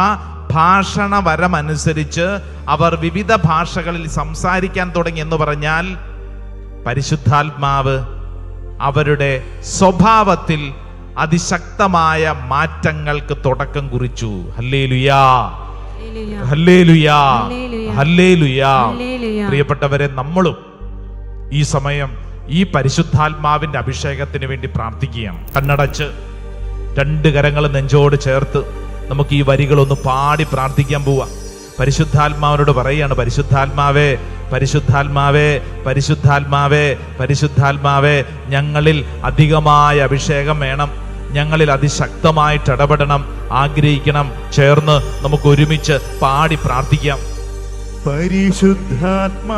ഭാഷണ വരമനുസരിച്ച് അവർ വിവിധ ഭാഷകളിൽ സംസാരിക്കാൻ തുടങ്ങി എന്ന് പറഞ്ഞാൽ പരിശുദ്ധാത്മാവ് അവരുടെ സ്വഭാവത്തിൽ അതിശക്തമായ മാറ്റങ്ങൾക്ക് തുടക്കം കുറിച്ചു. ഹല്ലേലൂയാ, ഹല്ലേലൂയാ, ഹല്ലേലൂയാ. പ്രിയപ്പെട്ടവരെ, നമ്മളും ഈ സമയം ഈ പരിശുദ്ധാത്മാവിന്റെ അഭിഷേകത്തിന് വേണ്ടി പ്രാർത്ഥിക്കുകയാണ്. കണ്ണടച്ച് 2 കരങ്ങൾ നെഞ്ചോട് ചേർത്ത് നമുക്ക് ഈ വരികളൊന്ന് പാടി പ്രാർത്ഥിക്കാൻ പോവാം. പരിശുദ്ധാത്മാവിനോട് പറയാണ്, പരിശുദ്ധാത്മാവേ, പരിശുദ്ധാത്മാവേ, പരിശുദ്ധാത്മാവേ, പരിശുദ്ധാത്മാവേ, ഞങ്ങളിൽ അധികമായ അഭിഷേകം വേണം, ഞങ്ങളിൽ അതിശക്തമായിട്ട് ഇടപെടണം, ആഗ്രഹിക്കണം. ചേർന്ന് നമുക്ക് ഒരുമിച്ച് പാടി പ്രാർത്ഥിക്കാം. പരിശുദ്ധാത്മാവേ,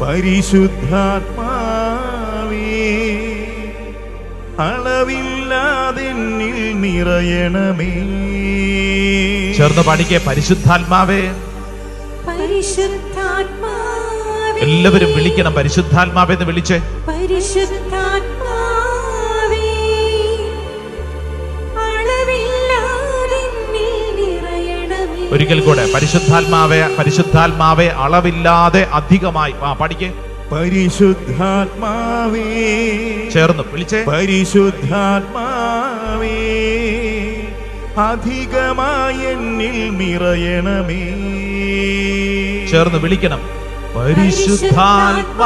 പരിശുദ്ധാത്മാവേ, അളവില്ലാതെ എന്നിൽ നിറയണമേ. ചേർന്ന് പാടിക്കേ, പരിശുദ്ധാത്മാവേ. പരിശുദ്ധാത്മാവേ, എല്ലാവരും വിളിക്കണം, പരിശുദ്ധാത്മാവേ എന്ന് വിളിച്ചേ. പരിശുദ്ധാത്മാവേ, അളവില്ലാതെ എന്നിൽ നിറയണമേ. ഒരിക്കൽ കൂടെ, പരിശുദ്ധാത്മാവേ, പരിശുദ്ധാത്മാവേ, അളവില്ലാതെ അധികമായി. പാടിക്കേ, പരിശുദ്ധാത്മാവേ. ചേർന്ന് വിളിച്ചേ, പരിശുദ്ധാത്മാവേ, അധികമായി എന്നിൽ നിറയണമേ. ചേർന്ന് വിളിക്കണം, പരിശുദ്ധാത്മാവേ,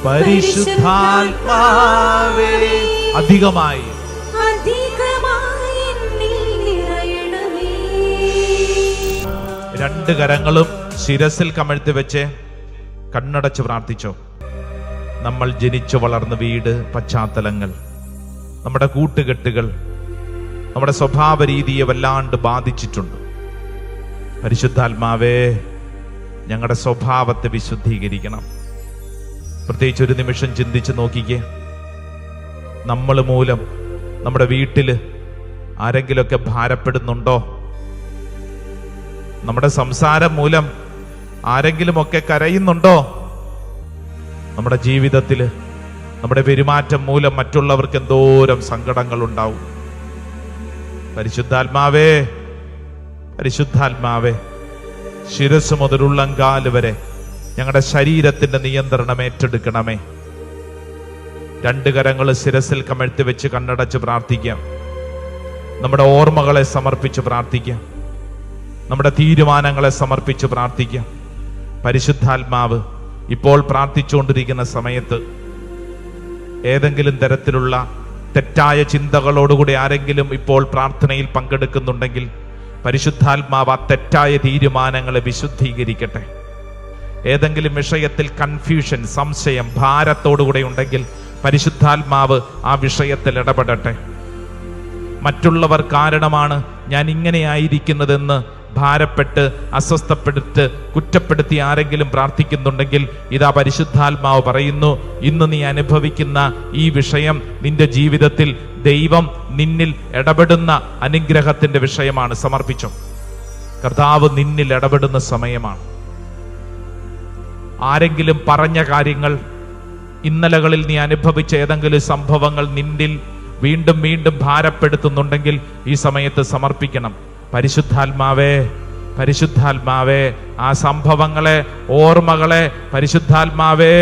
പരിശുദ്ധാത്മാവേ, അധികമായി അധികമായി എന്നിൽ നിറയണമേ. 2 കരങ്ങളും ശിരസിൽ കമഴ്ത്തി വെച്ച് കണ്ണടച്ച് പ്രാർത്ഥിച്ചോ. നമ്മൾ ജനിച്ചു വളർന്ന വീട്, പശ്ചാത്തലങ്ങൾ, നമ്മുടെ കൂട്ടുകെട്ടുകൾ നമ്മുടെ സ്വഭാവ രീതിയെ വല്ലാണ്ട് ബാധിച്ചിട്ടുണ്ട്. പരിശുദ്ധാത്മാവേ, ഞങ്ങളുടെ സ്വഭാവത്തെ വിശുദ്ധീകരിക്കണം. പ്രത്യേകിച്ച് ഒരു നിമിഷം ചിന്തിച്ച് നോക്കിക്കേ, നമ്മൾ മൂലം നമ്മുടെ വീട്ടിൽ ആരെങ്കിലുമൊക്കെ ഭാരപ്പെടുന്നുണ്ടോ? നമ്മുടെ സംസാരം മൂലം ആരെങ്കിലുമൊക്കെ കരയുന്നുണ്ടോ? നമ്മുടെ ജീവിതത്തിൽ നമ്മുടെ പെരുമാറ്റം മൂലം മറ്റുള്ളവർക്ക് എന്തോരം സങ്കടങ്ങൾ ഉണ്ടാവും. പരിശുദ്ധാത്മാവേ, പരിശുദ്ധാത്മാവേ, ശിരസ് മുതൽ ഉള്ളങ്കാല് വരെ ഞങ്ങളുടെ ശരീരത്തിന്റെ നിയന്ത്രണം ഏറ്റെടുക്കണമേ. രണ്ട് കരങ്ങൾ ശിരസിൽ കമഴ്ത്തി വെച്ച് കണ്ണടച്ച് പ്രാർത്ഥിക്കാം. നമ്മുടെ ഓർമ്മകളെ സമർപ്പിച്ച് പ്രാർത്ഥിക്കാം. നമ്മുടെ തീരുമാനങ്ങളെ സമർപ്പിച്ച് പ്രാർത്ഥിക്കാം. പരിശുദ്ധാത്മാവ് ഇപ്പോൾ പ്രാർത്ഥിച്ചുകൊണ്ടിരിക്കുന്ന സമയത്ത് ഏതെങ്കിലും തരത്തിലുള്ള തെറ്റായ ചിന്തകളോടുകൂടി ആരെങ്കിലും ഇപ്പോൾ പ്രാർത്ഥനയിൽ പങ്കെടുക്കുന്നുണ്ടെങ്കിൽ പരിശുദ്ധാത്മാവ് ആ തെറ്റായ തീരുമാനങ്ങളെ വിശുദ്ധീകരിക്കട്ടെ. ഏതെങ്കിലും വിഷയത്തിൽ കൺഫ്യൂഷൻ, സംശയം, ഭാരത്തോടുകൂടെ ഉണ്ടെങ്കിൽ പരിശുദ്ധാത്മാവ് ആ വിഷയത്തിൽ ഇടപെടട്ടെ. മറ്റുള്ളവർ കാരണമാണ് ഞാൻ ഇങ്ങനെയായിരിക്കുന്നതെന്ന് ഭാരപ്പെട്ട് അസ്വസ്ഥപ്പെടുത്ത് കുറ്റപ്പെടുത്തി ആരെങ്കിലും പ്രാർത്ഥിക്കുന്നുണ്ടെങ്കിൽ ഇതാ പരിശുദ്ധാത്മാവ് പറയുന്നു, ഇന്ന് നീ അനുഭവിക്കുന്ന ഈ വിഷയം നിന്റെ ജീവിതത്തിൽ ദൈവം നിന്നിൽ ഇടപെടുന്ന അനുഗ്രഹത്തിന്റെ വിഷയമാണ്. സമർപ്പിച്ചോ. കർത്താവ് നിന്നിൽ ഇടപെടുന്ന സമയമാണ്. ആരെങ്കിലും പറഞ്ഞ കാര്യങ്ങൾ, ഇന്നലകളിൽ നീ അനുഭവിച്ച ഏതെങ്കിലും സംഭവങ്ങൾ നിന്നിൽ വീണ്ടും വീണ്ടും ഭാരപ്പെടുത്തുന്നുണ്ടെങ്കിൽ ഈ സമയത്ത് സമർപ്പിക്കണം. പരിശുദ്ധാത്മാവേ, പരിശുദ്ധാത്മാവേ, ആ സംഭവങ്ങളെ, ഓർമ്മകളെ പരിശുദ്ധാത്മാവേ,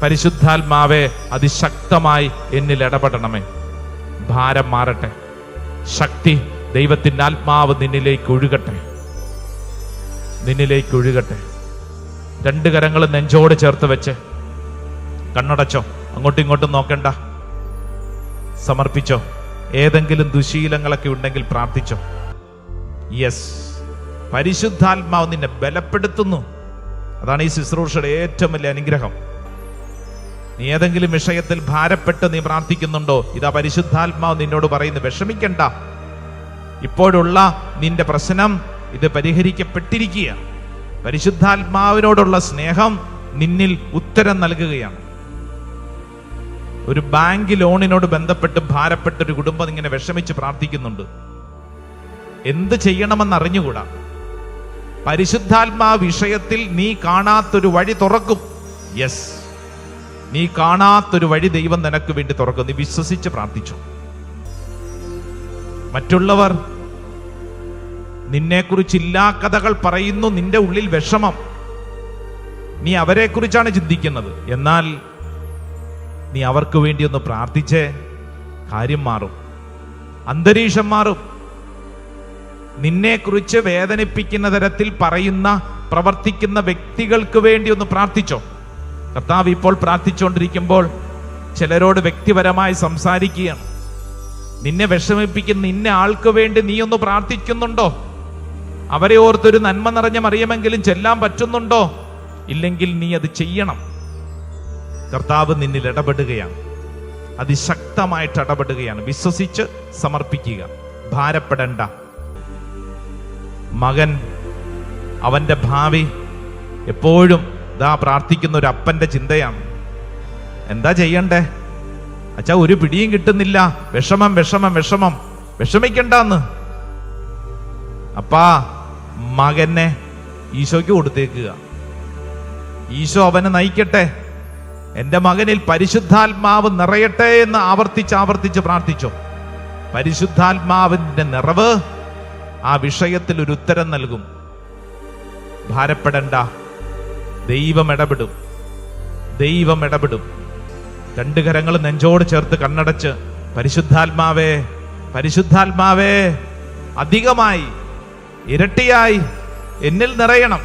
പരിശുദ്ധാത്മാവേ അതിശക്തമായി എന്നിൽ ഇടപെടണമേ. ഭാരം മാറട്ടെ. ശക്തി, ദൈവത്തിൻ്റെ ആത്മാവ് നിന്നിലേക്ക് ഒഴുകട്ടെ, നിന്നിലേക്ക് ഒഴുകട്ടെ. രണ്ട് കരങ്ങൾ നെഞ്ചോട് ചേർത്ത് വെച്ച് കണ്ണടച്ചോ. അങ്ങോട്ടും ഇങ്ങോട്ടും നോക്കണ്ട. സമർപ്പിച്ചോ. ഏതെങ്കിലും ദുശീലങ്ങളൊക്കെ ഉണ്ടെങ്കിൽ പ്രാർത്ഥിച്ചോ. യെസ്, പരിശുദ്ധാത്മാവ് നിന്നെ ബലപ്പെടുത്തുന്നു. അതാണ് ഈ ശുശ്രൂഷയുടെ ഏറ്റവും വലിയ അനുഗ്രഹം. നീ ഏതെങ്കിലും വിഷയത്തിൽ ഭാരപ്പെട്ട് നീ പ്രാർത്ഥിക്കുന്നുണ്ടോ, ഇതാ പരിശുദ്ധാത്മാവ് നിന്നോട് പറയുന്നു, വിഷമിക്കണ്ട. ഇപ്പോഴുള്ള നിന്റെ പ്രശ്നം ഇത് പരിഹരിക്കപ്പെട്ടിരിക്കുക. പരിശുദ്ധാത്മാവിനോടുള്ള സ്നേഹം നിന്നിൽ ഉത്തരം നൽകുകയാണ്. ഒരു ബാങ്ക് ലോണിനോട് ബന്ധപ്പെട്ട് ഭാരപ്പെട്ട ഒരു കുടുംബം ഇങ്ങനെ വിഷമിച്ച് പ്രാർത്ഥിക്കുന്നുണ്ട്. എന്ത് ചെയ്യണമെന്ന് അറിഞ്ഞുകൂടാ. പരിശുദ്ധാത്മാ വിഷയത്തിൽ നീ കാണാത്തൊരു വഴി തുറക്കും. യെസ്, നീ കാണാത്തൊരു വഴി ദൈവം നിനക്ക് വേണ്ടി തുറക്കും. നീ വിശ്വസിച്ച് പ്രാർത്ഥിച്ചു. മറ്റുള്ളവർ നിന്നെക്കുറിച്ചില്ലാ കഥകൾ പറയുന്നു. നിന്റെ ഉള്ളിൽ വിഷമം, നീ അവരെക്കുറിച്ചാണ് ചിന്തിക്കുന്നത്. എന്നാൽ നീ അവർക്ക് വേണ്ടി ഒന്ന് പ്രാർത്ഥിച്ചേ, കാര്യം മാറും, അന്തരീക്ഷം മാറും. നിന്നെക്കുറിച്ച് വേദനിപ്പിക്കുന്ന തരത്തിൽ പറയുന്ന, പ്രവർത്തിക്കുന്ന വ്യക്തികൾക്ക് വേണ്ടി ഒന്ന് പ്രാർത്ഥിച്ചോ. കർത്താവ് ഇപ്പോൾ പ്രാർത്ഥിച്ചുകൊണ്ടിരിക്കുമ്പോൾ ചിലരോട് വ്യക്തിപരമായി സംസാരിക്കുകയാണ്. നിന്നെ വിഷമിപ്പിക്കുന്ന ഇന്ന ആൾക്ക് വേണ്ടി നീ ഒന്ന് പ്രാർത്ഥിക്കുന്നുണ്ടോ? അവരെ ഓർത്തൊരു നന്മ നിറഞ്ഞ മറിയമെങ്കിലും ചെല്ലാൻ പറ്റുന്നുണ്ടോ? ഇല്ലെങ്കിൽ നീ അത് ചെയ്യണം. കർത്താവ് നിന്നിൽ ഇടപെടുകയാണ്, അതിശക്തമായിട്ട് ഇടപെടുകയാണ്. വിശ്വസിച്ച് സമർപ്പിക്കുക, ഭാരപ്പെടണ്ട. മകൻ, അവന്റെ ഭാവി എപ്പോഴും ഇതാ പ്രാർത്ഥിക്കുന്ന ഒരു അപ്പന്റെ ചിന്തയാണ്. എന്താ ചെയ്യണ്ടേ അച്ഛാ, ഒരു പിടിയും കിട്ടുന്നില്ല, വിഷമം വിഷമം വിഷമം. വിഷമിക്കണ്ടെന്ന്. അപ്പാ മകനെ ഈശോയ്ക്ക് കൊടുത്തേക്കുക. ഈശോ അവനെ നയിക്കട്ടെ. എൻ്റെ മകനിൽ പരിശുദ്ധാത്മാവ് നിറയട്ടെ എന്ന് ആവർത്തിച്ച് ആവർത്തിച്ച് പ്രാർത്ഥിച്ചോ. പരിശുദ്ധാത്മാവിന്റെ നിറവ് ആ വിഷയത്തിൽ ഒരു ഉത്തരം നൽകും. ഭാരപ്പെടണ്ട, ദൈവം ഇടപെടും, ദൈവം ഇടപെടും. രണ്ട് കരങ്ങൾ നെഞ്ചോട് ചേർത്ത് കണ്ണടച്ച് പരിശുദ്ധാത്മാവേ, പരിശുദ്ധാത്മാവേ അധികമായി, ഇരട്ടിയായി എന്നിൽ നിറയണം.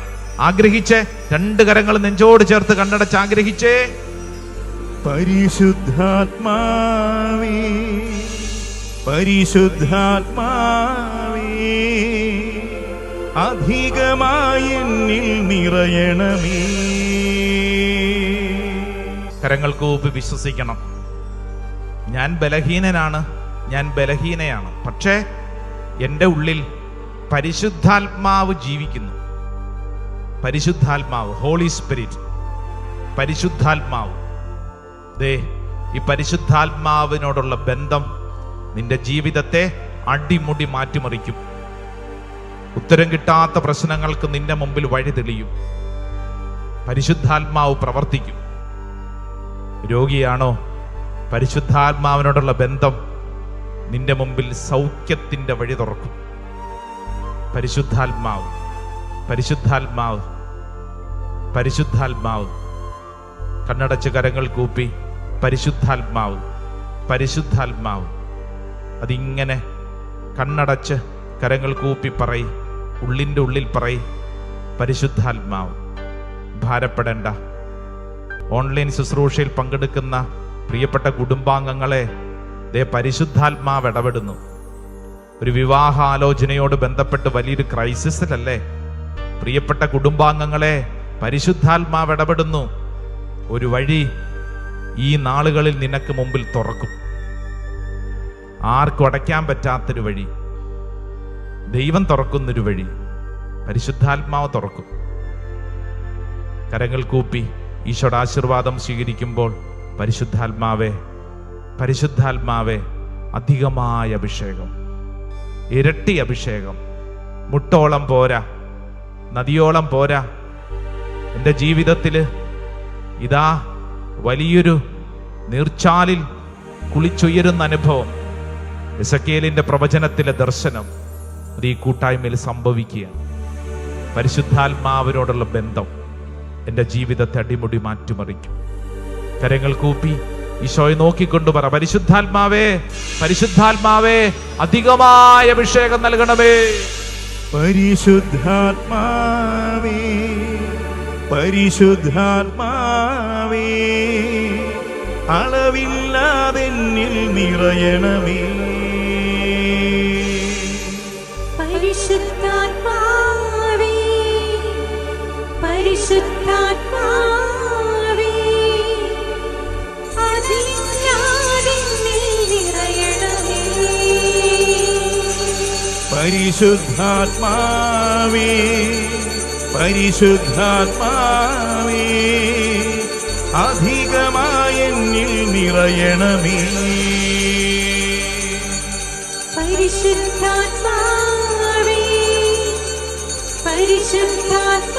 ആഗ്രഹിച്ചേ. രണ്ട് കരങ്ങൾ നെഞ്ചോട് ചേർത്ത് കണ്ണടച്ച് ആഗ്രഹിച്ചേ. പരിശുദ്ധാത്മാവേ, പരിശുദ്ധാത്മാവേ അധികമായി എന്നിൽ നിറയണമേ. കരങ്ങൾ കൂപ്പി വിശ്വസിക്കണം. ഞാൻ ബലഹീനനാണ്, ഞാൻ ബലഹീനയാണ്. പക്ഷേ എൻ്റെ ഉള്ളിൽ പരിശുദ്ധാത്മാവ് ജീവിക്കുന്നു. പരിശുദ്ധാത്മാവ്, ഹോളി സ്പിരിറ്റ്, പരിശുദ്ധാത്മാവ്. ദേ, ഈ പരിശുദ്ധാത്മാവിനോടുള്ള ബന്ധം നിന്റെ ജീവിതത്തെ അടിമുടി മാറ്റിമറിക്കും. ഉത്തരം കിട്ടാത്ത പ്രശ്നങ്ങൾക്ക് നിന്റെ മുമ്പിൽ വഴി തെളിയും. പരിശുദ്ധാത്മാവ് പ്രവർത്തിക്കും. രോഗിയാണോ? പരിശുദ്ധാത്മാവിനോടുള്ള ബന്ധം നിന്റെ മുമ്പിൽ സൗഖ്യത്തിന്റെ വഴി തുറക്കും. പരിശുദ്ധാത്മാവ്, പരിശുദ്ധാത്മാവ്, പരിശുദ്ധാത്മാവ്. കണ്ണടച്ച് കരങ്ങൾ കൂപ്പി പരിശുദ്ധാത്മാവ്, പരിശുദ്ധാത്മാവ്. അതിങ്ങനെ കണ്ണടച്ച് കരങ്ങൾ കൂപ്പി പറയ്, ഉള്ളിൻ്റെ ഉള്ളിൽ പറയ്, പരിശുദ്ധാത്മാവ്. ഭാരപ്പെടേണ്ട. ഓൺലൈൻ ശുശ്രൂഷയിൽ പങ്കെടുക്കുന്ന പ്രിയപ്പെട്ട കുടുംബാംഗങ്ങളെ ദേ പരിശുദ്ധാത്മാവ് ഇടപെടുന്നു. ഒരു വിവാഹാലോചനയോട് ബന്ധപ്പെട്ട് വലിയൊരു ക്രൈസിസിലല്ലേ? പ്രിയപ്പെട്ട കുടുംബാംഗങ്ങളെ പരിശുദ്ധാത്മാവ് ഇടപെടുന്നു. ഒരു വഴി ഈ നാളുകളിൽ നിനക്ക് മുമ്പിൽ തുറക്കും. ആർക്കും അടയ്ക്കാൻ പറ്റാത്തൊരു വഴി ദൈവം തുറക്കുന്നൊരു വഴി പരിശുദ്ധാത്മാവ് തുറക്കും. കരങ്ങൾ കൂപ്പി ഈശോയുടെ ആശീർവാദം സ്വീകരിക്കുമ്പോൾ പരിശുദ്ധാത്മാവേ, പരിശുദ്ധാത്മാവേ, അധികമായ അഭിഷേകം, ഇരട്ടി അഭിഷേകം. മുട്ടോളം പോരാ, നദിയോളം പോരാ. എൻ്റെ ജീവിതത്തിൽ ഇതാ വലിയൊരു നീർച്ചാലിൽ കുളിച്ചുയരുന്ന അനുഭവം, എസെക്കിയേലിന്റെ പ്രവചനത്തിലെ ദർശനം, അത് ഈ കൂട്ടായ്മയിൽ സംഭവിക്കുകയാണ്. പരിശുദ്ധാത്മാവിനോടുള്ള ബന്ധം എൻ്റെ ജീവിതത്തെ അടിമുടി മാറ്റിമറിക്കും. കരങ്ങൾ കൂപ്പി ഈശോയെ നോക്കിക്കൊണ്ട് പറ, പരിശുദ്ധാത്മാവേ, പരിശുദ്ധാത്മാവേ, അധികമായ അഭിഷേകം നൽകണമേ. പരിശുദ്ധാത്മാവേ, പരിശുദ്ധാത്മാവേ, അളവില്ലാതെന്നിൽ നിറയണമേ. പരിശുദ്ധാത്മാവേ, പരിശുദ്ധാത്മാവേ, അതില്ലാതെന്നിൽ നിറയണമേ. പരിശുദ്ധാത്മാവേ, പരിശുദ്ധാത്മാവേ, അധികമായെന്നിൽ നിറയണമേ. പരിശുദ്ധാത്മാവേ, പരിശുദ്ധാത്മാവേ,